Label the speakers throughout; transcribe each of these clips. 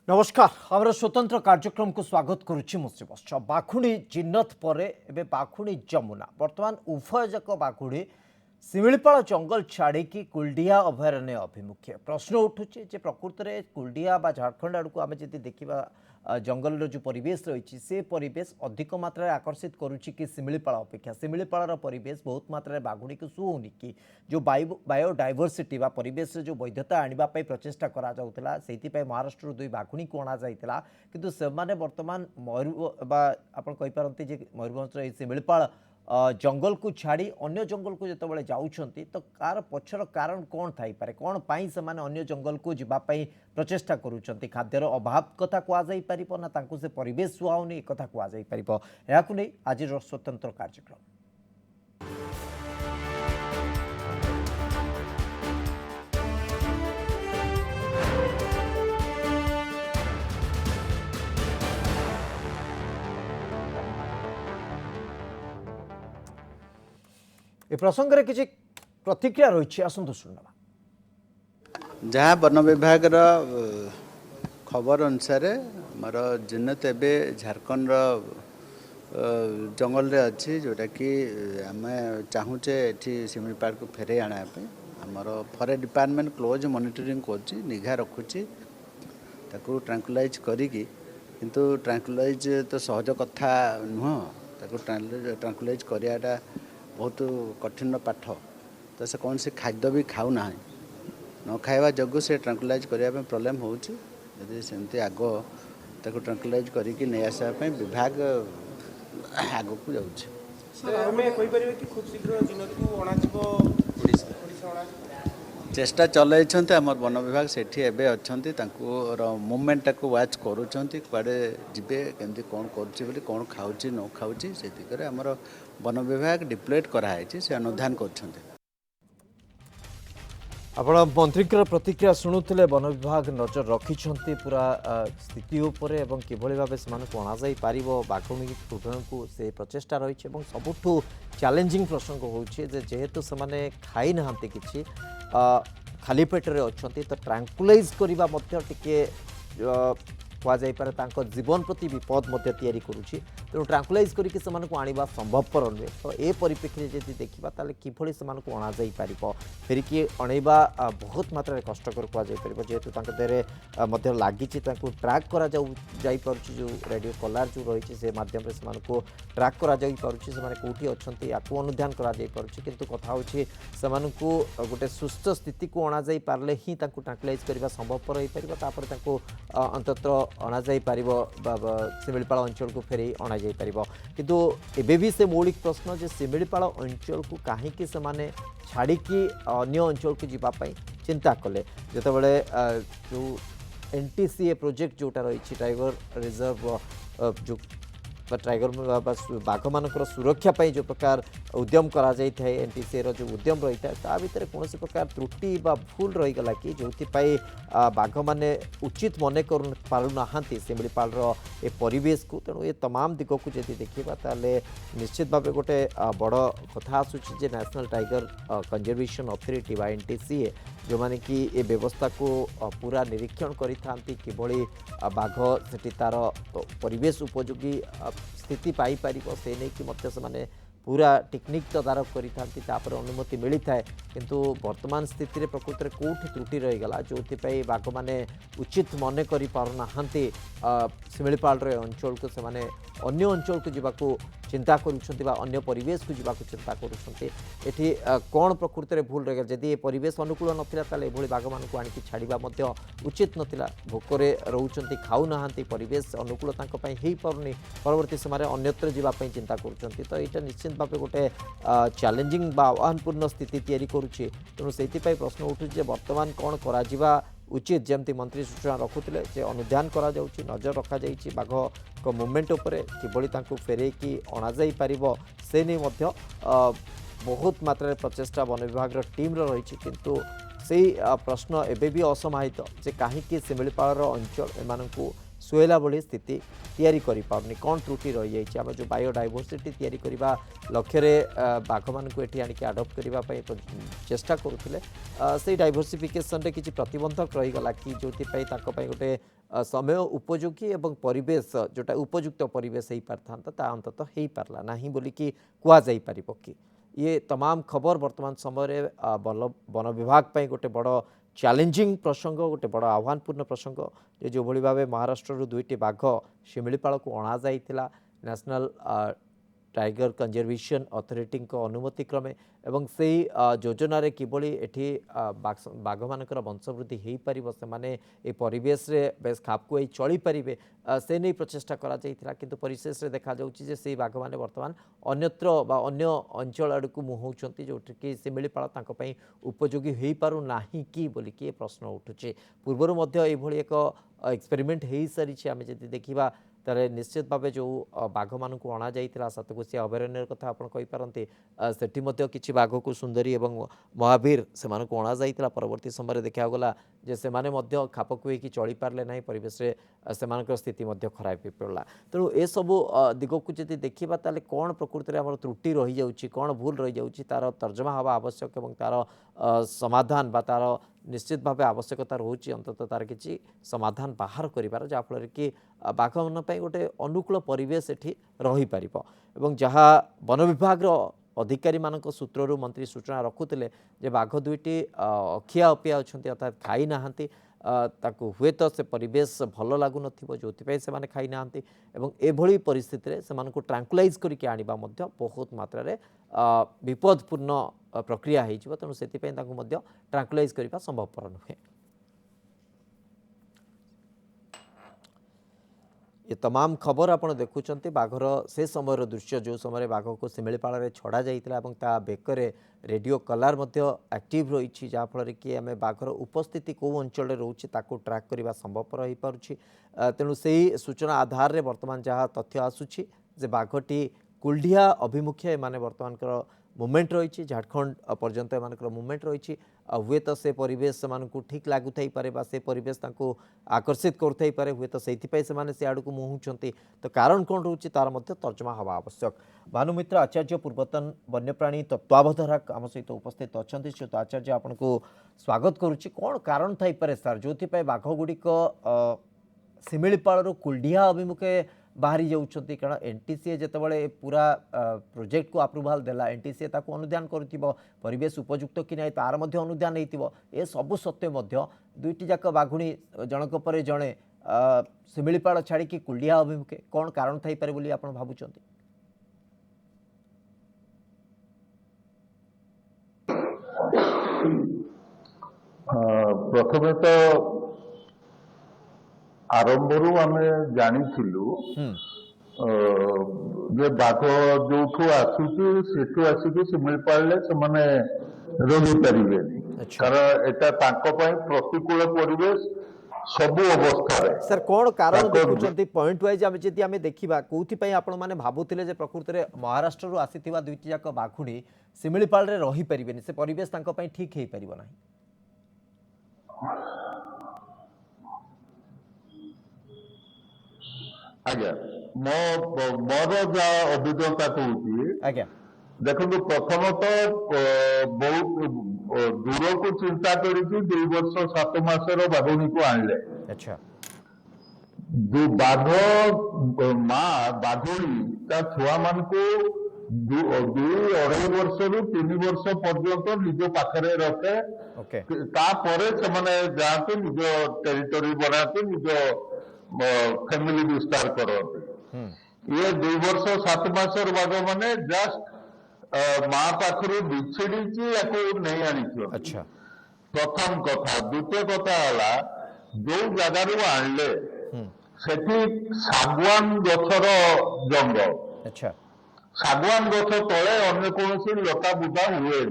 Speaker 1: नमस्कार आमर स्वतंत्र कार्यक्रम को स्वागत करुच्ची मुश्रीवश्च बाघुणी जिन्नत पर एवं बाघुणी जमुना बर्तमान उभय जाक बाघुणी शिमिलीपाल जंगल छाड़ी कुलडिया अभयारण्य अभिमुखे प्रश्न उठुचे जे प्रकृत में कुलडिया बा झारखंड आड़ को आम जी देखा जंगल जो परिवेश रही से परिवेश अधिक मात्रा आकर्षित करुच्ची कि शिमिलीपाल अपेक्षा शिमिलीपाल परिवेश बहुत मात्रा बाघुणी को सुहनी कि जो बायोडाइवर्सिटी बा परिवेश जो वैधता आने प्रचेषा करा महाराष्ट्र दुई बाघुणी को अणाई किंतु से बर्तमान मयूरपारती मयूरभंजर शिमिलीपाल जंगल को छाड़ी अन्य जंगल को जिते जाऊँच तो कार पछर कारण कौन थाईपे कौन पाई से अन्य जंगल को जीवाई प्रचेषा करुँच खाद्यर अभाव कथा कहुपर ना से परिवेश सुहाउनी एक कथा कहुपर आज स्वतंत्र कार्यक्रम ए प्रसंग में किसी प्रतिक्रिया रही आसतु शुणा
Speaker 2: जहाँ वन विभाग खबर अनुसार मोर जिन्नत एवं झारखंड जंगल रे अच्छी जोटा कि आम चाहूचे ये शिमिलीपाल को फेरे आनापी आमर फरेस्ट डिपार्टमेंट क्लोज मॉनिटरिंग कर निघा रखुची ताकू ट्रांकुलाइज करी किंतु ट्रांकुलाइज तो सहज कथा नुह ताकू ट्रांकुलाइज कराटा बहुत कठिन पाठ तो से कौन से खाद्य भी खाऊ ना न खावा जगू से ट्रांकुलाइज करने प्रोब्लेम होती सेमती आग ताको ट्रांकुलाइज करके नहीं आसापी विभाग आग को जाऊँच चेष्टा चलते आम वन विभाग से अच्छा मुवमेंट को वाच करुँचे जीवे केमती कौन कर कौन खाऊँ न खाऊँ से दिगरे आमर वन विभाग डिप्लॉयड कराई से अनुधान कर
Speaker 1: आपण मंत्री प्रतिक्रिया शुणुले वन विभाग नजर रखिंट पूरा स्थिति उपर एवं किभली भाव से अणाई पार बाघुणी को से प्रचेषा रही सबुठू चैलेंजिंग प्रसंग होचे जेहेतु से खाई ना कि खाली पेटर अच्छा तो ट्रांकुलाइज करवा कहुपर जीवन प्रति विपद करुच्ची तेणु ट्रांकुलाइज करके आने संभवपर नुहे तो ये परिप्रेक्षी जब देखा ताले किभली से अणाई पार फेरिकी अणैबा बहुत मात्रा कष्टकर कहुपर जेहेतु देहरे लगी ट्राक कर जो रेडियो कलार जो रही से माध्यम से ट्राक करोटी अच्छा या अनुधान किंतु कथा हो गोटे सुस्थ स्थिति को अणाई पारे ही ट्रांकुलाइज करने संभवपर हो पार अंततः अणाई पार शिमिलीपाल अंचल को फेरी अणाई किंतु एबे भी से मौलिक प्रश्न जे शिमिलीपाल अंचल को कहीं से छाड़ी अन्य अंचल को जीवाई चिंता कले जितेबाला जो NTCA प्रोजेक्ट जोटा रही टाइगर रिजर्व जो टाइगर बाघ मान सुरक्षा जो प्रकार उद्यम करा NTCA रो जो उद्यम रही है ता भीतर कौन प्रकार त्रुटि बा भूल रहीगला कि जो बाघ मैंने उचित मन कर पारना शिमिलीपाल ए परिवेश को तेणु ये तमाम दिग को जब देखा ताले निश्चित भाव गोटे बड़ कथा आसूची नेशनल टाइगर कंजर्वेशन अथॉरिटी बा NTCA जो माने कि ये व्यवस्था को पूरा निरीक्षण करि किभली बाघ से तार परिवेश उपयोगी स्थिति पाई पारिबो से नहीं कि मत से पूरा टेक्निक तदारख कर अनुमति मिली थाए किंतु वर्तमान स्थिति रे प्रकृत में कौटी त्रुटि रहीगला जो बाघ मैंने उचित मन कर पारना शिमिलीपाल अंचल को से अन्य अंचल को जीवाको चिंता करुँच अन्य परिवेश को जीवाको चिंता करुँच कौन प्रकृत में भूल रही जदि परिवेश अनुकूल नाला ये बाघ मान को आणिक छाड़ा उचित नाला भोकरे रोच खाऊ ना परिवेश अनुकूल हो पारुनी परवर्ती समय अन्यत्र जावाई चिंता करुँच तो यहाँ निश्चित भाव गोटे चैलेंजिंग आह्वानपूर्ण स्थिति तैयारी करुच्ची तेणु से प्रश्न उठुचे बर्तमान कौन करा उचित जमती मंत्री सूचना रखुले अनुधान करा नजर रखा बाघ को मुवमेंट उपर किभली फेरे कि अणाई पार से नहीं बहुत मात्रा प्रचेषा वन विभाग टीम रही किंतु से प्रश्न एबे भी असमाहित जे कहीं शिमिलीपाल अंचल एम सुहेला भली स्थिति तैयारी करि पाउनी कोन त्रुटि रहि जाइछि आम जो बायोडाइवर्सिटी तैयारी करिबा लक्ष्य रे बाघ मानकु एठी आनिके अडॉप्ट करिबा पय तो चेष्टा करूथिले से डाइवर्सिफिकेशन रे किछि प्रतिबंधक रहि गला कि जोति पय ताको पय गोटे समय उपयोगी एवं परिवेश जोटा उपयुक्त परिवेश हो पारता ता अंतत हो पारला नहीं बोली कि कुआ जाई परिबो कि ये तमाम खबर वर्तमान समय रे वन विभाग पय गोटे बड़ चैलेंजिंग प्रसंग गोटे बड़ आह्वानपूर्ण प्रसंग जो भली भाव महाराष्ट्र दुईटी बाघ शिमिलीपाल को अणा जाइतिला नेशनल टाइगर कंजर्वेशन अथॉरिटी अनुमति क्रमे एवं से योजन किभली एठी बाघ मानकर वंशवृद्धि हो पार से परिवेश रे बेस खाप खुआई चली पारे से नहीं प्रचेषा किंतु परिशेष रे देखा जाउछि से बाघ माने वर्तमान अन्यत्र बा अन्य अंचल आड़क मुहाउछंती जोठी कि शिमिलीपाल तांको पई उपयोगी हो पारु नाही कि बोली कि प्रश्न उठुचे पूर्वरु मध्य एभली एक एक्सपेरिमेंट हो सारी आम जदि देखा तारे निश्चित भाव जो बाघ मान अणा जाइतिला सातकोशिया अभयारण्य कथा आपण कहि पारंते सेठी मध्य किछि बाघ को सुंदरी एवं महावीर से अणा जाइतिला परवर्ती समय देखा गला जे से माने मध्य खाप खुएकी चली पारले नाही परिवेश रे सेमानकर स्थिति मध्य खराब हो पड़ला तेणु ए सबु दिग को जदि देखिबा ताले कोन प्रकृति रे हमर त्रुटि रहि जाउछि कोन भूल रहि जाउछि तार तर्जमा हवा आवश्यक एवं तार समाधान बा तार निश्चित भाव आवश्यकता रोचे अंतत तार किसी समाधान बाहर कर जहाँफल कि बाघ मन गोटे अनुकूल परिवेश एटी रही पार एवं जहाँ वन विभाग अधिकारी मानक सूत्रु मंत्री सूचना रखुले जे बाघ दुईटी अखिया अपिया अच्छा अर्थात खाई नहांती ताकू हुए तो से परिवेश भल लगुन जो से खाई नहांती एवं एभली परिस्थिति से ट्रांकुलाइज करके आनिबा मध्य बहुत मात्रा विपदपूर्ण प्रक्रिया हो तेणु से ट्रांकुलाइज करने संभवपर नुहे। ये तमाम खबर आप देखुं बाघर से समय दृश्य जो समय बाघ को शिमिलीपाल छड़ा जाता बेकरे रेडियो कलार एक्टिव रही जहाँफल कि आम बाघर उपस्थिति कौ अंचल रोचे ट्राक करने संभवपर हो पार्छ तेणु से सूचना आधार में बर्तमान जहाँ तथ्य आसूची जे बाघटी कुल्डिया अभिमुखे माने बर्तमान मुवमेंट रही झारखंड पर्यंत एम मुवमेंट रही हुए तो से परिवेश से ठीक लगुथई पारे से परिवेश आकर्षित करुथई पारे हुए तो से से आड़ को मुहुंट तो कारण कौन रोचे तार मध्य तर्जमा हवा आवश्यक। भानुमित्र आचार्य पूर्वतन वन्यप्राणी तत्वावधारक आम सहित उपस्थित अच्छा श्रीयुत आचार्य आपन को स्वागत करुच्ची कौन कारण थई पारे सार जो बाघ गुड़िक शिमिलीपाल कुल्डिया अभिमुखे बाहरी जाऊँगी कारण एनटीसीए जितेबाला पूरा प्रोजेक्ट को अप्रूवाल देला एनटीसीए ताको अनुधान करुथिबो परिवेश उपयुक्त कि नहीं तार मध्य अनुधान होइतिबो ए सबु सत्वे मध्य दुईटी जाक बाघुणी जनक परे जणे शिमिलीपाल छाड़ी कि कुल्डिया अभिमुखे कौन कारण थई पारे बोली आपण भाबुचंती?
Speaker 3: प्रथमे तो आरंभरू आम जानिलु जे बाघ जो आसूची सेठू आसिक शिमिलीपाल से रही पारे कारण एटा प्रतिकूल परिवेश सबु अवस्था
Speaker 1: सर कौन कारण देखुं पॉइंट वाइज आम जी आम देखा कौन आपण मैंने भावुले प्रकृति में महाराष्ट्र आसी दुईटी जाक बाघुणी शिमिलीपाल रही पारे से परिवेश ठीक हो पार ना
Speaker 3: आज्ञा मोर जहाँ अभिज्ञता कह देखो प्रथम तो बहुत दूर को चिंता करी 2 वर्ष 7 मासर बाघुणी को आणले
Speaker 1: अच्छा
Speaker 3: जो बाघ माँ बाघुणी ता छुआ मान को 2-2.5 वर्ष रु 3 वर्ष पर्यंत निज पाखरे रखे तापरे से माने जाते निज टेरिटोरी बनाते निज फैमिली विस्तार करते ये 2 वर्ष 7 मासर बाघ माने जस्ट माँ पाखर बिछड़ी नहीं आनी अच्छा प्रथम कथा द्वितीय कथा है जो जगार आणले सेठी सागवान गछर जंगल
Speaker 1: अच्छा
Speaker 3: सागवान गछ तले अन्य कौन लता बुदा हुए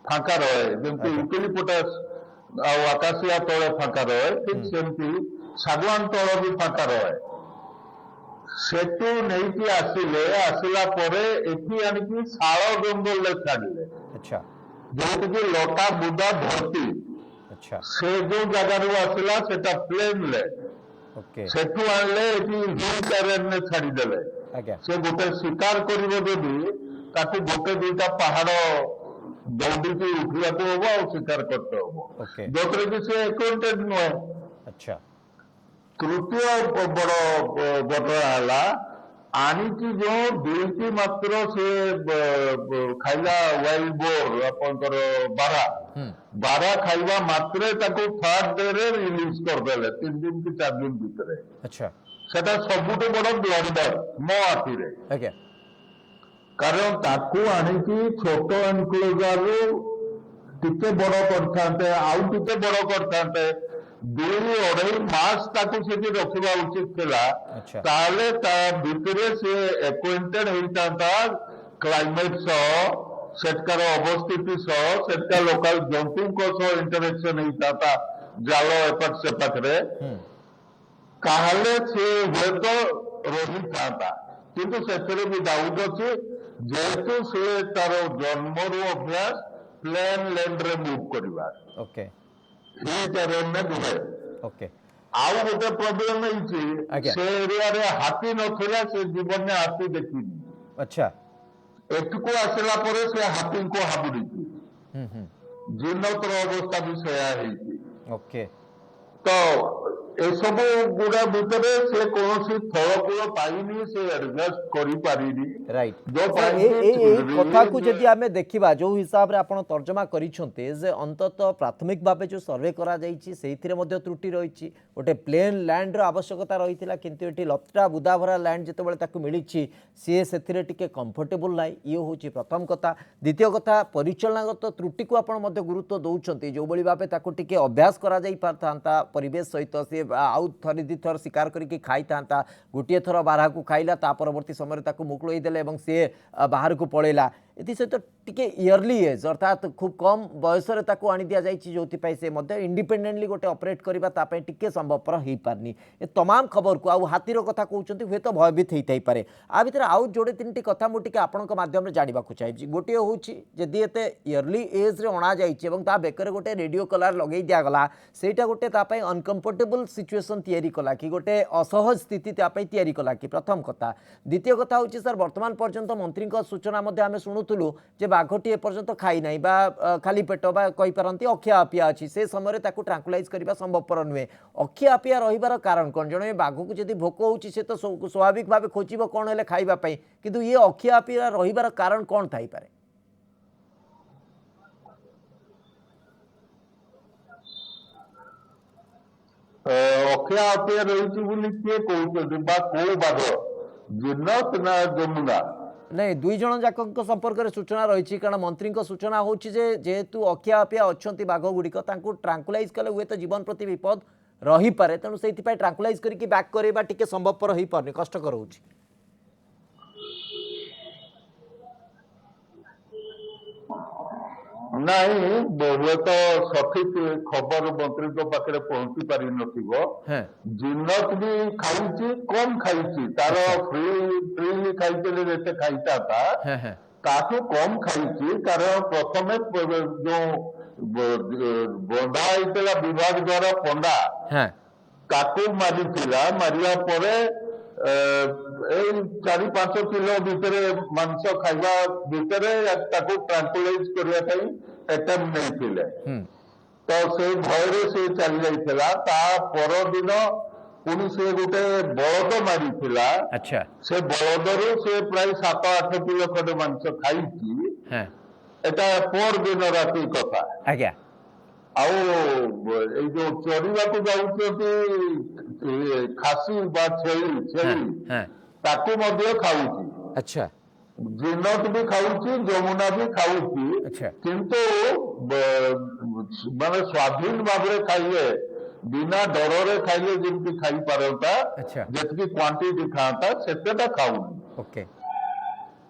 Speaker 3: फांका रहे जमी यूकेलिप्टास आकाशिया तले फांका रहे ठीक सेमती सागवान तल भी फांका रहे सेठू नहीं आसिले आसला परे एठी आनिकी शाल जंगल ले छाड़िले
Speaker 1: अच्छा
Speaker 3: जो कि लता बुदा भर्ती
Speaker 1: अच्छा
Speaker 3: से जो जगार आसला सेटा प्लेन ले
Speaker 1: ओके
Speaker 3: ସେଠୁ ଆଣିଲେ ଏଠି ହିଲ୍ ଟେରେନ୍ରେ ଛାଡ଼ିଦେଲେ।
Speaker 1: आज्ञा
Speaker 3: ସେ ଗୋଟେ ଶିକାର କରିବ ଯଦି ତାକୁ ଗୋଟେ ଦିଟା ପାହାଡ ଦୌଡ଼ିକି ଉଠିବାକୁ ହବ ଆଉ ଶିକାର କରତେ ହବ,
Speaker 1: ओके
Speaker 3: ଯୋଉଥିରେ କି ସେ ଏକ୍ୱେଣ୍ଟେଡ ନୁହେଁ।
Speaker 1: अच्छा
Speaker 3: ତୃତୀୟ ବଡ ଘଟଣା ହେଲା ଆଣିକି ଯୋଉ ଦୁଇଟି ମାତ୍ର ସେ ଖାଇଲା ୱାଇଲ୍ଡ ବୋର୍ ଆପଣଙ୍କର ବାରା ଖାଇବା ମାତ୍ରେ ତାକୁ ଥାର୍ଡ ଡେରେ ରିଲିଜ କରିଦେଲେ 3 ଦିନ କି 4 ଦିନ ଭିତରେ।
Speaker 1: अच्छा
Speaker 3: ସେଟା ସବୁଠୁ ବଡ ବ୍ଲଣ୍ଡର ମୋ ଆଖିରେ,
Speaker 1: आज्ञा
Speaker 3: କାରଣ ତାକୁ ଆଣିକି ଛୋଟ ଏନକ୍ଲୋଜରରୁ ଟିକେ ବଡ କରିଥାନ୍ତେ, ଆଉ ଟିକେ ବଡ କରିଥାନ୍ତେ, 2-2.5 ମାସ ତାକୁ ସେଠି ରଖିବା ଉଚିତ ଥିଲା।
Speaker 1: अच्छा
Speaker 3: ତାହେଲେ ତା ଭିତରେ ସେ ଏକ୍ୱେଣ୍ଟେଡ ହେଇଥାନ୍ତା କ୍ଲାଇମେଟ ସହ, ସେଠାକାର ଅବସ୍ଥିତି ସହ, ସେଠା ଲୋକାଲ ଜନ୍ତୁଙ୍କ ସହ ଇଣ୍ଟରାକ୍ସନ ହେଇଥାନ୍ତା ଜାଲ ଏପାଖ ସେପାଖରେ, ତାହେଲେ ସେ ହୁଏତ ରହିଥାନ୍ତା। କିନ୍ତୁ ସେଥିରେ ବି ଡାଉଟ ଅଛି, ଯେହେତୁ ସେ ତାର ଜନ୍ମରୁ ଅଭ୍ୟାସ ପ୍ଲେନ୍ ଲ୍ୟାଣ୍ଡରେ ମୁଭ୍ କରିବା,
Speaker 1: ओके
Speaker 3: ହିଲ୍ ଟେରେନ୍ରେ ନୁହେଁ।
Speaker 1: ओके
Speaker 3: ଆଉ ଗୋଟେ ପ୍ରୋବ୍ଲେମ ହେଇଛି,
Speaker 1: ଆଜ୍ଞା।
Speaker 3: ସେ ଏରିଆରେ ହାତୀ ନଥିଲା, ସେ ଜୀବନରେ ହାତୀ ଦେଖିନି।
Speaker 1: अच्छा
Speaker 3: ଏଠୁକୁ ଆସିଲା ପରେ ସେ ହାତୀଙ୍କୁ ହାବୁଡିଛି, ଜିନତର ଅବସ୍ଥା ବି ସେୟା ହେଇଛି।
Speaker 1: ओके
Speaker 3: ତ ଏସବୁ ଗୁଡା ଭିତରେ ସେ କୌଣସି ଫଳକୂଳ ପାଇନି, ସେ ଆଡଜଷ୍ଟ କରିପାରିନି।
Speaker 1: राइट
Speaker 3: ଯୋଉ
Speaker 1: सर
Speaker 3: ପାଇଁକି
Speaker 1: कथा को
Speaker 3: release-
Speaker 1: जदि आमे देखिबा जो हिसाब रे आपण तर्जमा करिसंते जे अंतत प्राथमिक भाबे जो सर्वे करा जाईची सेहिथिरे मध्ये त्रुटि रहिची, गोटे प्लेन लैंड रो आवश्यकता रहिथिला, किंतु एटी लपटा बुदाभरा लैंड जेतेबेले ताकू मिलिची सी सेथिरे टिके कंफर्टेबल नाही, ये होची प्रथम कथा। द्वितीय कथा परिचालनागत त्रुटि को आपण मध्ये गुरुत्व दउचंती, जो बळी भाबे ताकू टिके अभ्यास करा जाई पारथांता परिवेश सहित, सी आउ थरी दी थर शिकार करिके खाई थांता, गोटे थर बारहा को खाइला ता परवर्ती समय ताकू मुकुळई देले एवं सी बाहर को पळेला। एथि सहित टिके इयरली एज अर्थात खूब कम बयस आनी दि जाइए, जो से इंडिपेंडेंटली गोटे ऑपरेट करबा तापै टिके संभवपर हो पारनी। ए तमाम खबर को आउ हाथीर कथा कहते हुए तो भयभीत होता पारे। आ भितर आउ जोड़े 3टी कथा मुझे आपण माध्यम जानवा चाहिए। गोटे हूँ जदि एते इयरली एज रे अणा जाइए ता बेकर गोटे रेडियो कलर लगे दिगला, सेटा गोटे तापाई अनकंफर्टेबल सिचुएसन तैयारी कला कि गोटे असहज स्थिति तापाई तैयारी कला कि प्रथम कथा। द्वितीय कथा हूँ सर वर्तमान पर्यंत मंत्री सूचना आम शुणुलु जे बाघटी एपर्यंत खाई ना बा खाली पेट बा कही पारती अखिया आपिया अच्छी, से समय ताकू ट्रांकुलाइज करने संभवपर नुहे। अखिया आपिया रही कारण कौन, जड़े बाघ को जब भोक हो तो स्वाभाविक भाव खोज कौन है खावाई, किंतु ये अखिया आपिया रही कारण कौन थी पारे?
Speaker 3: ଅଖିଆ ଅପିଆ ରହିଛି ବୋଲି କିଏ କହୁଛନ୍ତି, ବା କୋଉ ବାଘ, ଜିନତ ନା ଯମୁନା?
Speaker 1: नहीं दुई जन जाक संपर्क में सूचना रही, कारण मंत्री सूचना हो जेहेतु अखिया आपिया अच्छा बाघ गुड़िक ट्रांकुलाइज कले हुए तो जीवन प्रति विपद रही पारे, तेणु से ट्रांकुलाइज करके बैक करवा टिके संभवपर हो पारनी, कष्टकर हो।
Speaker 3: नहीं हुएत सठिक खबर मंत्री पाखे पहुंची पारि नथिबो। जिनत भी खाई कम खाई, तार फ्री खाई जेते खाईता था ताकू कम खाई, कारण प्रथमे जो बंधा होता विभाग द्वारा पंडा ताकू मारी मारिया परे 4-5 किलो भितर मांस खाइबा भितर ताकू ट्रांकुलाइज करने अटेम्प्ट नहीं, तो से भय से चली जाइथिला। ता पर दिन पुणी से गोटे बलद मारी,
Speaker 1: अच्छा
Speaker 3: से बलदरू से प्राय 7-8 किलो खंडे मांस खाई, एटा पर दिन राति कथा।
Speaker 1: आज्ञा
Speaker 3: आउ जो चरिया को जाउछथि खासी बा छेली ताकू मध्य खाउछि।
Speaker 1: अच्छा
Speaker 3: जिनत भी खाउछि, जमुना भी खाउछि,
Speaker 1: अच्छा
Speaker 3: किंतु माने स्वाधीन भाव खाइले बिना डर खाइले जमी खाई पारता,
Speaker 1: अच्छा
Speaker 3: जी क्वांटिटी खाता सेटा खाऊनी।
Speaker 1: ओके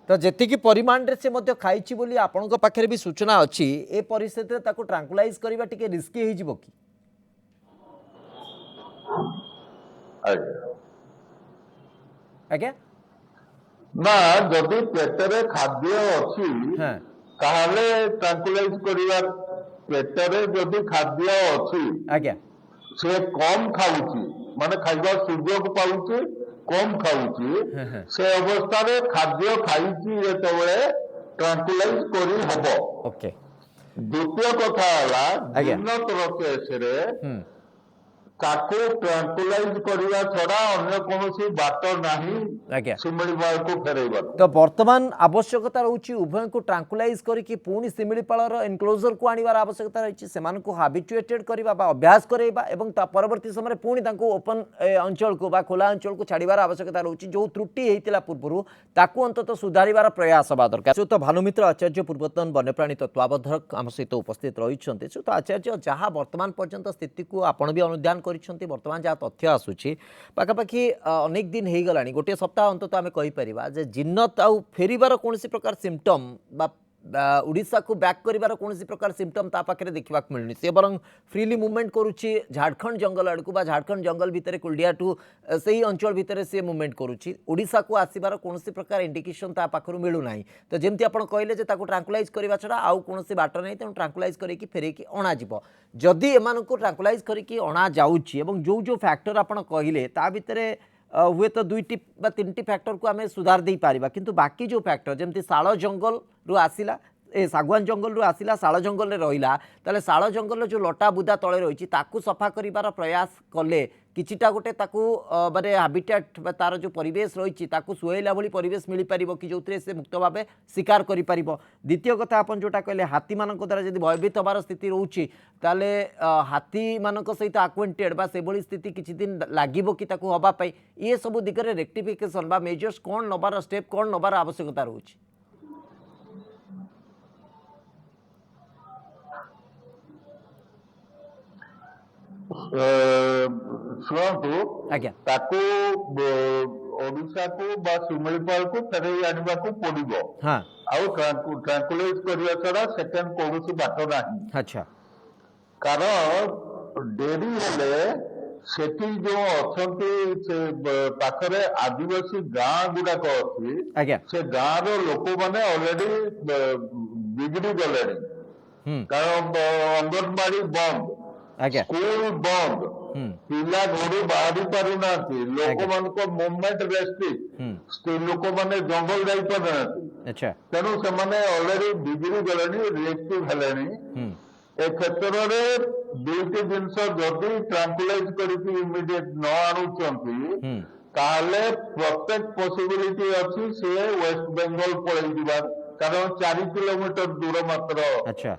Speaker 1: तो जी परिमाण रे से मध्य खाई बोली आपण पाखे भी सूचना अच्छी, ए परिस्थिति ताकू ट्रांकुलाइज करबा टिके रिस्की हो जिवो कि? आज्ञा
Speaker 3: ना जदि पेटरे खाद्य अच्छी ताहले ट्रांकुलाइज करिवा, पेटरे जदि खाद्य अच्छी
Speaker 1: आज्ञा
Speaker 3: से कम खाउची ମାନେ ଖାଇବା ସୁଯୋଗ ପାଉଛି କମ ଖାଉଛି ସେ ଅବସ୍ଥାରେ ଖାଦ୍ୟ ଖାଇଛି ଯେତେବେଳେ ଟ୍ରାଙ୍କୁଲାଇଜ କରି ହବ।
Speaker 1: ଓକେ
Speaker 3: ଦ୍ୱିତୀୟ କଥା ହେଲା
Speaker 1: ଆଜ୍ଞା
Speaker 3: ଜିନ୍ନତର କେସରେ
Speaker 1: ହୁଁ
Speaker 3: ତାକୁ ଟ୍ରାଙ୍କୁଲାଇଜ କରିବା ଛଡା ଅନ୍ୟ କୌଣସି ବାଟ ନାହିଁ
Speaker 1: ଆଜ୍ଞା
Speaker 3: ଶିମିଳିପାଳକୁ ଫେରେଇବାକୁ।
Speaker 1: ତ ବର୍ତ୍ତମାନ ଆବଶ୍ୟକତା ରହୁଛି ଉଭୟଙ୍କୁ ଟ୍ରାଙ୍କୁଲାଇଜ କରିକି ପୁଣି ଶିମିଳିପାଳର ଏନକ୍ଲୋଜରକୁ ଆଣିବାର ଆବଶ୍ୟକତା ରହିଛି, ସେମାନଙ୍କୁ ହାବିଚୁଏଟେଡ୍ କରିବା ବା ଅଭ୍ୟାସ କରାଇବା ଏବଂ ତା ପରବର୍ତ୍ତୀ ସମୟରେ ପୁଣି ତାଙ୍କୁ ଓପନ ଅଞ୍ଚଳକୁ ବା ଖୋଲା ଅଞ୍ଚଳକୁ ଛାଡ଼ିବାର ଆବଶ୍ୟକତା ରହୁଛି। ଯେଉଁ ତ୍ରୁଟି ହେଇଥିଲା ପୂର୍ବରୁ ତାକୁ ଅନ୍ତତଃ ସୁଧାରିବାର ପ୍ରୟାସ ହେବା ଦରକାର। ତ ଭାନୁମିତ୍ର ଆଚାର୍ଯ୍ୟ ପୂର୍ବତନ ବନ୍ୟପ୍ରାଣୀ ତତ୍ତ୍ୱାବଧାୟକ ଆମ ସହିତ ଉପସ୍ଥିତ ରହିଛନ୍ତି। ତ ଆଚାର୍ଯ୍ୟ, ଯାହା ବର୍ତ୍ତମାନ ପର୍ଯ୍ୟନ୍ତ ସ୍ଥିତିକୁ ଆପଣ ବି ଅନୁଧ୍ୟାନ କରିଛନ୍ତି, ବର୍ତ୍ତମାନ ଯାହା ତଥ୍ୟ ଆସୁଛି ପାଖାପାଖି ଅନେକ ଦିନ ହେଇଗଲାଣି, ଗୋଟିଏ ସପ୍ତାହ ଅନ୍ତତଃ ଆମେ କହିପାରିବା ଯେ ଜିନ୍ନତ ଆଉ ଫେରିବାର କୌଣସି ପ୍ରକାର ସିମ୍ପଟମ୍ ବା ओडिशा को बैक कर कौन प्रकार सिम्पटम ता पाखे देखा मिलनी सी बर फ्रीली मुवमेंट करुच्ची झारखंड जंगल आड़क झारखंड जंगल भितर कुलडिया टू से अंचल भितर सी मुवमेंट करुच्ची ओडिशा को आसबार कौन प्रकार इंडिकेशन ता पाखु मिलूना। तो जमी आप कहले ट्रांकुलाइज करने छड़ा आउ कौन बाट नहीं तेणु ट्रांकुलाइज करके फेरकी अणाज जदि एम ट्रांकुलाइज करके अणा जाऊँगी जो जो फैक्टर आप कहले ता भितर हुए तो दुईटी तीन फैक्टर को आम सुधार दे पारिबा किंतु बाकी जो फैक्टर जमती शाल जंगल रु आसिला ए सागवान जंगल रु आसिला शाल जंगल रे रहिला ताले शाल जंगल जो लटा बुदा तले रही ताकू सफा करिवार प्रयास कले किछिटा गोटे ताकू माने हाबिटेट तार जो परिवेश रही ताकू सुहाइला भली परिवेश मिल पारिबो कि जोतरे से मुक्त भावे शिकार करि पारिबो। द्वितीय कथा आपन जोटा कहले हाथी मानक द्वारा यदि भयभीत हबार स्थिति रहउची ताले हाथी मानक सहित आक्वेंटेड बा से भली स्थिति किछि दिन लागिबो कि ताकू हबा पई ये सब दिगरे रेक्टिफिकेशन बा मेजर्स कोन नबार स्टेप कोन नबार आवश्यकता रहउची।
Speaker 3: शुणु
Speaker 1: आज्ञा
Speaker 3: ताकू ओडिशा को बा शिमिलीपाल को फेरे आनिबा को पड़िबो।
Speaker 1: हां
Speaker 3: आउ ट्रांकुलाइज करिया छड़ा सेकेंड कोनोसी बात नाही।
Speaker 1: अच्छा
Speaker 3: कारण डेरी हेले सेठी जो अछंती से पाखरे आदिवासी गाँ गुडाक अछि
Speaker 1: आज्ञा
Speaker 3: से गाँ रो लोक माने ऑलरेडी बिगड़ी गलेनी कारण अंगनबाड़ी बंद
Speaker 1: आज्ञा
Speaker 3: स्कूल बंद पिला घर बाहरी पारु ना लोक मान मुवमेंट रेस्ट्रिक्ट स्त्री लोक माने जंगल जाई पारु ना।
Speaker 1: अच्छा
Speaker 3: तेणु से माने ऑलरेडी बिगड़ी गलेनी रिएक्टिव हेलेनी ए क्षेत्र में दुईटी जिनस जदि ट्रांकुलाइज करके इमिडिएट न आणुचंती ताले प्रत्येक पॉसिबिलिटी अच्छी से वेस्ट बेंगल पळै दिबार कारण 4 किलोमीटर दूर मात्र
Speaker 1: अच्छा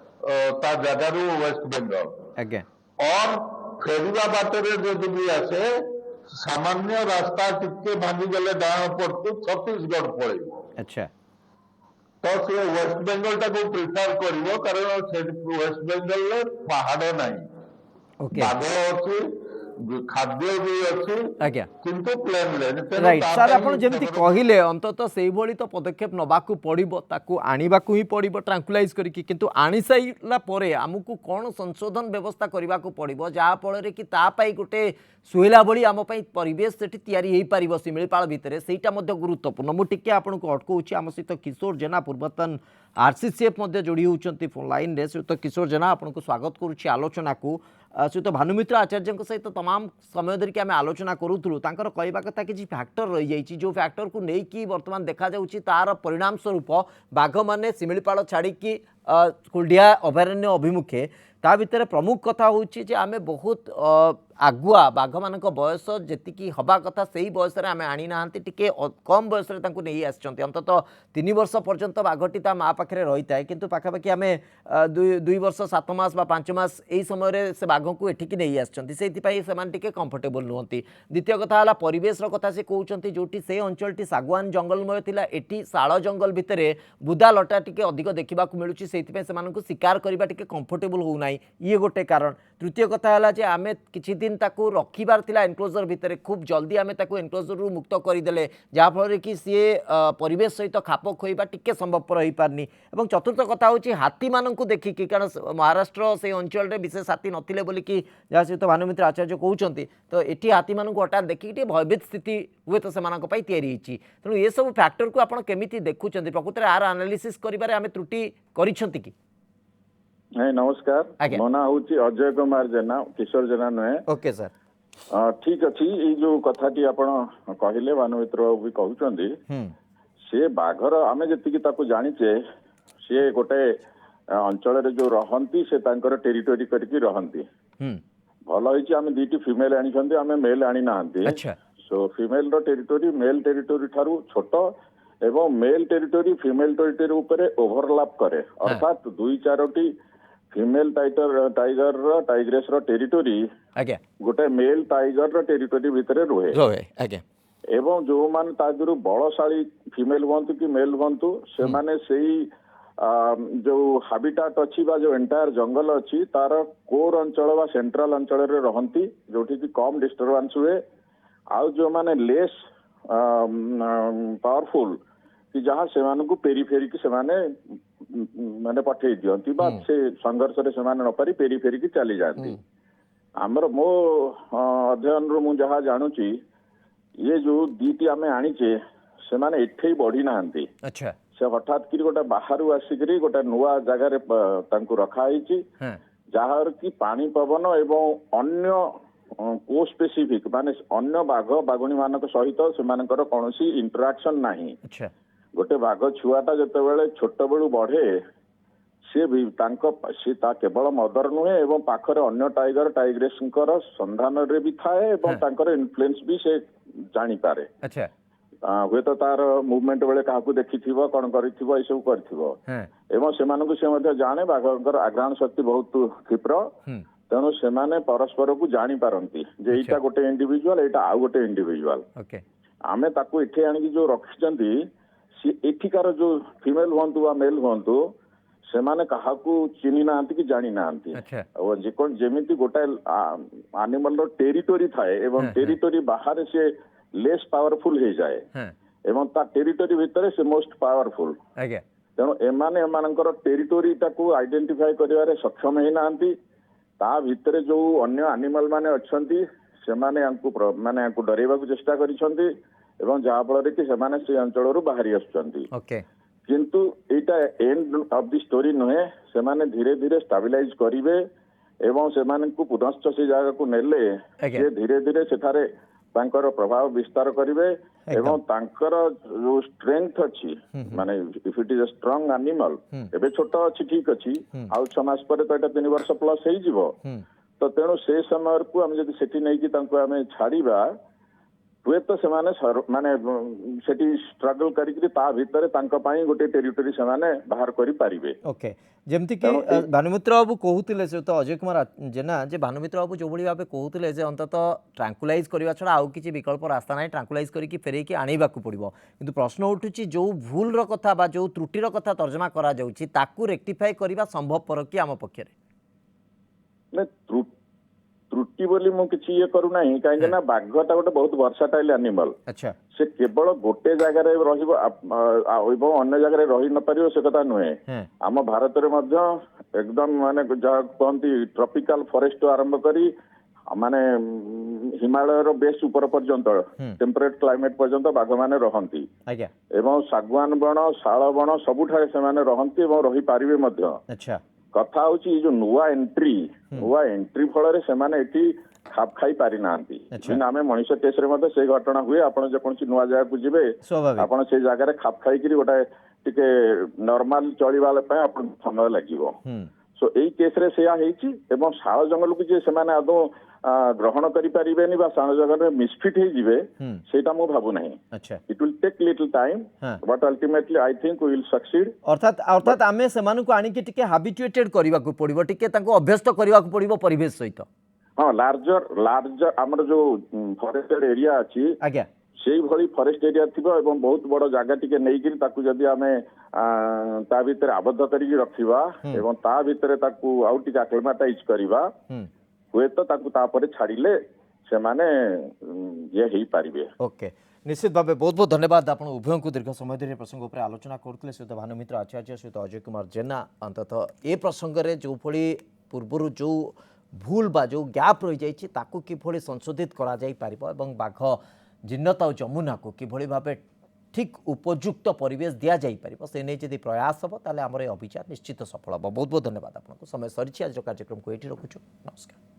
Speaker 3: ता जगार वेस्ट बेंगल
Speaker 1: आज्ञा
Speaker 3: और फेरिया बाटरे जदि भी आसे सामान्य रास्ता टिके भांगी गले डाण पड़तु छत्तीसगढ़ पड़े।
Speaker 1: अच्छा
Speaker 3: तो से वेस्ट बेंगल टाको प्रिफर करिवो कारण से वेस्ट बेंगल रे पहाड़ नाही
Speaker 1: ओके
Speaker 3: बाघ अछि खाद्य भी अछि
Speaker 1: आज्ञा
Speaker 3: किंतु प्लेन लेन
Speaker 1: राइट सर आपण जेमती कहिले अंततः सेही भली तो पदक्षेप नबाकू पड़िबो ताकू आनिबाकू ही पड़िबो ट्रांकुलाइज करिकि किंतु आनी साइला परे हमकू कोन संशोधन व्यवस्था करिबाकू पड़िबो जा फଳରେ कि ता पाई गोटे सुहेला भली आम पाई परिवेश सेठी तयारी हेई पारिबो शिमिलीपाल भितरे सेटा मध्ये गुरुत्वपूर्ण। मु टिके आपनको अटकौछि आम सहित किशोर जेना पूर्वतन आरसीसीएफ मध्ये जोड़ी होउछंती फोन लाइन रे सहित किशोर जेना आपनको स्वागत करूछि आलोचना को सहित भानुमित्र आचार्य सहित तमाम समय धरिकी आम आलोचना करूँ तांकर कहवा कथा कि फैक्टर रही जाइए जो फैक्टर को लेकिन बर्तमान देखा जाउछि तार परिणाम स्वरूप बाघ माने शिमिलीपाल छाड़िकी कुलडिया अभयारण्य अभिमुखे ता भितर प्रमुख कथा होउछि जे आमे बहुत आगुआ बाघ मानक बयस जेतिकी हवा कथा से ही बयस आम आनी ना टिके कम बयस नहीं आसचंती अंततः 3 वर्ष पर्यंत बाघटी ता माँ पाखे रही थाए किंतु पाखापाखि आम 2 वर्ष 7 मास 5 मास यही समय से बाघ को एठिकी नहीं आसचंती से टिके कंफर्टेबल नुहंती। द्वितीय कथा है परिवेश कथा से कहते जोटी से अंचल सागवान जंगलमय थिला एठी शाल जंगल भितर बुदा लटा टिके अधिक देखा मिलूँ से शिकार करने टिके कंफर्टेबल होना ये गोटे कारण। तृतीय कथा है जे आम किछि दिन ताकू रखिबार थिला एनक्लोजर भितर खूब जल्दी आम ताकू एनक्लोजर रु मुक्त करदेले जहाँफल कि सी परिवेश सहित खाप खोइबा टिके संभवपर हो पारनी। एवं चतुर्थ कथा होची हाथी माननकू देखिकी कारण महाराष्ट्र से अंचल रे विशेष हाथी नथिले बोलिकी जहाँ सहित भानुमित्र आचार्य कहउचंती तो एठी हाथी माननकू हठात देखिकी भयभीत स्थिति हुए तो सेमानक पई तयारी हिची तेणु ये सब फैक्टर को आपण केमिति देखुचंती प्रकृति आर एनालिसिस करिबारे आमे त्रुटि करिसंती कि।
Speaker 4: नमस्कार मो ना हूँ अजय कुमार जेना किशोर जेना नुहे
Speaker 1: ओके सर
Speaker 4: ठीक अच्छी ये जो कथाटी आपण कहले भानुमित्र बाबू भी कहउचंदी से बाघर आमे जति ताको जानिचे से गोटे अंचल रे जो रहंती से तांकर टेरिटोरी करके रहंती भल होइची आमे दीटी फीमेल आनी छंती आमे मेल आनी नाहंती
Speaker 1: अच्छा
Speaker 4: सो फीमेल रो टेरिटोरी मेल टेरिटोरी ठारू छोट एवं मेल टेरिटोरी फीमेल टेरिटोरी ऊपर ओवरलैप करे अर्थात दुई चारोटी फीमेल टाइगर टाइग्रेस रो टेरिटोरी
Speaker 1: आज्ञा
Speaker 4: गोटे मेल टाइगर रो टेरिटोरी भितर रुहे
Speaker 1: रहे आज्ञा
Speaker 4: एवं जो मान तादुरु बलशाली फीमेल हुंतु कि मेल हुंतु से माने सेही जो हाबिटाट अच्छी बा जो एंटायर जंगल अच्छी तार कोर अंचल बा सेंट्रल अंचल रे रहंती जोठी कि कम डिस्टर्बेंस हुए आउ जो माने लेस पावरफुल कि जहाँ से मानकु पेरीफेरी की सेमाने माने पठेई दियंती बा से संघर्ष रे सेमाने न पारी पेरीफेरी की चली जाती हमर मो अध्ययन रो मु जहाँ जानूची ये जो दीटी आमे आनीचे सेमाने एठेई बढ़ी नाहंती
Speaker 1: अच्छा
Speaker 4: से हठात कि गोटे बाहर आसिक गोटे नुआ जगार रखा जहार कि पानी पवन एवं अन्य को स्पेसिफिक माने अन्य बाघ बाघुणी मान सहित से कौन इंटराक्शन नहीं
Speaker 1: अच्छा
Speaker 4: गोटे बाघ छुआटा जिते छोट बेलू बढ़े सी भी सी केवल मदर नुहे एवं पाखरे अन्य टाइगर टाइग्रेस संधान रे भी थाए एवं तांकर इन्फ्लुएंस भी से जानी पारे
Speaker 1: अच्छा
Speaker 4: हुए तो तार मुवमेंट बेले क्या देखी कौन कर जाने बाघर आघ्राण शक्ति बहुत क्षिप्र तेणु से परस्पर को जानी पारती जे एटा गोटे इंडिविजुअल एटा आउ गोटे इंडिविजुअल आमे ताकू एठी आनी जो रखिचंती सी एठिकार जो फीमेल हुंतु वा मेल हुंतु से माने काहाकू चिनी नांती कि जानी नांती और जेकोन जेमिति गोटे एनिमल रो टेरिटोरी थाए एवं टेरिटोरी बाहर से लेस पावरफुल हो जाए एवं ता टेरिटोरी भितर से मोस्ट पावरफुल तेणु एमाने एमानकर टेरिटोरी टाकू आइडेंटिफाई करिवारे सक्षम हे नांती ता भितर जो अन्य एनिमल माने अछंती से माने माने डरेबा को चेष्टा करिसंती एवं जहा फल कि सेमाने से अंचल बाहरी आसुचंती किंतु एटा एंड ऑफ द स्टोरी नुहे से माने धीरे धीरे स्टेबलाइज करिवे एवं सेमाने को पुनश्च से जगह को नेले जे धीरे धीरे सेठारे तांकर प्रभाव विस्तार करिवे एवं तांकर जो स्ट्रेंथ अच्छी माने if it is a strong animal एबे छोट अच्छी ठीक अच्छी आउ 6 मास पर तो एटा 3 वर्ष प्लस हे जिवो तो तेणु से समय को हम जदि सेठी नै कि तांको हमें छाड़ीबा हुए तो से माने सेठी स्ट्रगल करिकरी ता भितर तांको पाई गोटे टेरिटोरी से माने बाहर करि पारिबे
Speaker 1: ओके जेमति कि भानुमित्र बाबू कहूतिले से तो अजय कुमार जेना जे भानुमित्र बाबू जो भली भाबे कहूतिले जे अंततः ट्रांकुलाइज करबा छडा आउ किछि विकल्प रास्ता नै ट्रांकुलाइज करी कि फेरे कि आनिबा को पड़िबो किंतु प्रश्न उठुची जो भूल रो कथा बा जो त्रुटि रो कथा तर्जमा करा जाउची ताकू रेक्टिफाई करबा संभव पर कि आम पक्ष रे
Speaker 4: नै त्रुटि बोली मु किछि ये करू नाही काहे ना बाघटा गोटे बहुत वर्साटाइल एनिमल
Speaker 1: अच्छा
Speaker 4: से केवल गोटे जगह रे रहिबो एवं अन्य जगह रे रहि न परियो से कथा नुहे आम भारत रे मध्य एकदम माने जहा कहंती ट्रॉपिकल फॉरेस्ट आरंभ करी माने हिमालय रो बेस ऊपर पर्यंत टेम्परेट क्लाइमेट पर्यंत बाघ माने रहंती एवं सागवान बण शाल बण सबुठारे से माने रहंती एवं रहि पारिबे मध्य
Speaker 1: अच्छा
Speaker 4: कथा होची जो नुआ एंट्री फल से माने एटी खाप खाई पारि नांती आम मनीष केस रे मते से घटना हुए आपण जे कोनसी नुआ जगह को जिबे आपण से जगह रे खाप खाई करी गोटा टिके नॉर्मल चलिबा ले पय आपण समय लागिवो सो एई केस रे सेया हेची एवं शाल जंगल को जे से माने आदो ग्रहण करि परिबेनी बा शाल जंगल रे मिसफिट हे जिवे सेटा मो भाबु नाही
Speaker 1: अच्छा
Speaker 4: it will take little time but ultimately I think we will succeed
Speaker 1: अर्थात आमे सेमानु को आनी के टिके हैबिचुएटेड करिवा को पड़िबो टिके ताको अभ्यस्त करिवा को पड़िबो परिवेश सहित
Speaker 4: हां लार्जर हमर जो फॉरेस्टेड एरिया अछि
Speaker 1: आज्ञा
Speaker 4: से भली फॉरेस्ट एरिया थिबो एवं बहुत बड़ जगह टिके नै कि ताकू जदी आमे ता भीतर आबद्ध करिकि रखिबा एवं ता भीतर ताकू आउ टिके एक्लेमेटाइज करिबा हुए तो ताकू तापरे छाड़िले से माने ये हेई पारिबे
Speaker 1: ओके निश्चित भाव बहुत बहुत धन्यवाद आप उभय को दीर्घ समय धरी प्रसंग उपर आलोचना करते सहित भानुमित्र आचार्य सहित अजय कुमार जेना अंततः ए प्रसंग में जो भली पूर्वर जो भूल बा जो गैप रही जाइए ताकू किभली संशोधित करा जाई पारिबो एवं बाघ जिन्नता और जमुना को किभली भाबे ठीक उपयुक्त परिवेश दिया जाई पारिबो से नहीं यदि प्रयास हम ताले हमर अभियान निश्चित सफल हम बहुत बहुत धन्यवाद आपको समय सरी आज कार्यक्रम को ये रखुछु नमस्कार।